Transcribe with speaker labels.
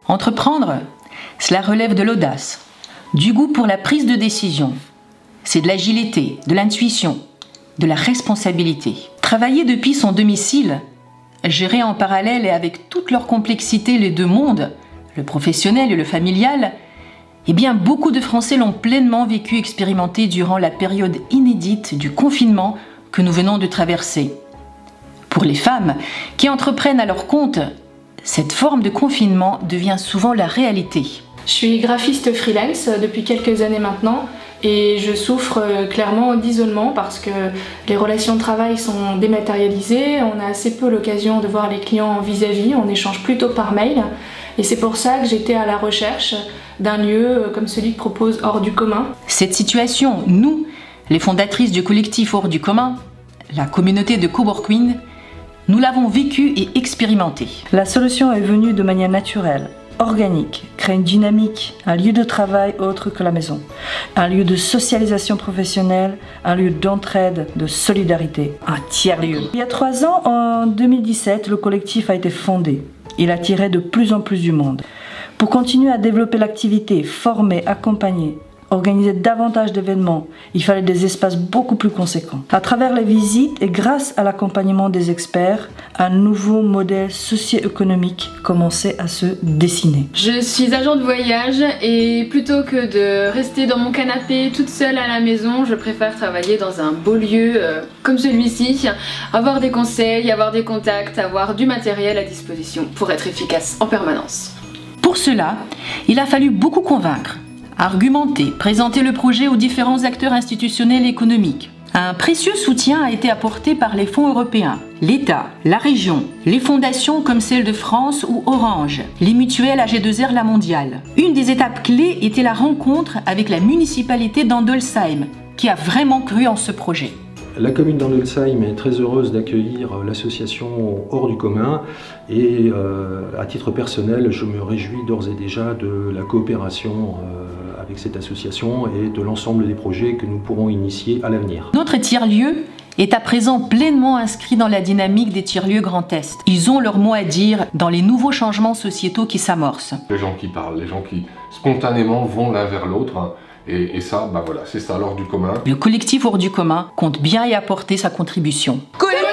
Speaker 1: Entreprendre, cela relève de l'audace, du goût pour la prise de décision. C'est de l'agilité, de l'intuition, de la responsabilité. Travailler depuis son domicile, gérer en parallèle et avec toute leur complexité les deux mondes, le professionnel et le familial, eh bien beaucoup de Français l'ont pleinement vécu et expérimenté durant la période inédite du confinement que nous venons de traverser. Pour les femmes qui entreprennent à leur compte, cette forme de confinement devient souvent la réalité.
Speaker 2: Je suis graphiste freelance depuis quelques années maintenant et je souffre clairement d'isolement parce que les relations de travail sont dématérialisées, on a assez peu l'occasion de voir les clients en vis-à-vis, on échange plutôt par mail et c'est pour ça que j'étais à la recherche d'un lieu comme celui que propose Hors du commun.
Speaker 1: Cette situation, nous, les fondatrices du collectif Hors du commun, la communauté de coworking, nous l'avons vécue et expérimentée.
Speaker 3: La solution est venue de manière naturelle, organique, crée une dynamique, un lieu de travail autre que la maison, un lieu de socialisation professionnelle, un lieu d'entraide, de solidarité, un tiers-lieu. Il y a 3 ans, en 2017, le collectif a été fondé. Il attirait de plus en plus du monde. Pour continuer à développer l'activité, former, accompagner, organiser davantage d'événements, il fallait des espaces beaucoup plus conséquents. À travers les visites et grâce à l'accompagnement des experts, un nouveau modèle socio-économique commençait à se dessiner.
Speaker 4: Je suis agent de voyage et plutôt que de rester dans mon canapé toute seule à la maison, je préfère travailler dans un beau lieu comme celui-ci, avoir des conseils, avoir des contacts, avoir du matériel à disposition pour être efficace en permanence.
Speaker 1: Pour cela, il a fallu beaucoup convaincre, argumenter, présenter le projet aux différents acteurs institutionnels et économiques. Un précieux soutien a été apporté par les fonds européens, l'État, la région, les fondations comme celle de France ou Orange, les mutuelles AG2R La Mondiale. Une des étapes clés était la rencontre avec la municipalité d'Andolsheim, qui a vraiment cru en ce projet.
Speaker 5: La commune d'Andolsheim est très heureuse d'accueillir l'association Hors du commun et à titre personnel, je me réjouis d'ores et déjà de la coopération avec cette association et de l'ensemble des projets que nous pourrons initier à l'avenir.
Speaker 1: Notre tiers-lieu est à présent pleinement inscrit dans la dynamique des tiers-lieux Grand Est. Ils ont leur mot à dire dans les nouveaux changements sociétaux qui s'amorcent.
Speaker 6: Les gens qui parlent, les gens qui spontanément vont l'un vers l'autre. Et ça, voilà, c'est ça, l'Hors du commun.
Speaker 1: Le collectif Hors du commun compte bien y apporter sa contribution.
Speaker 7: Collectif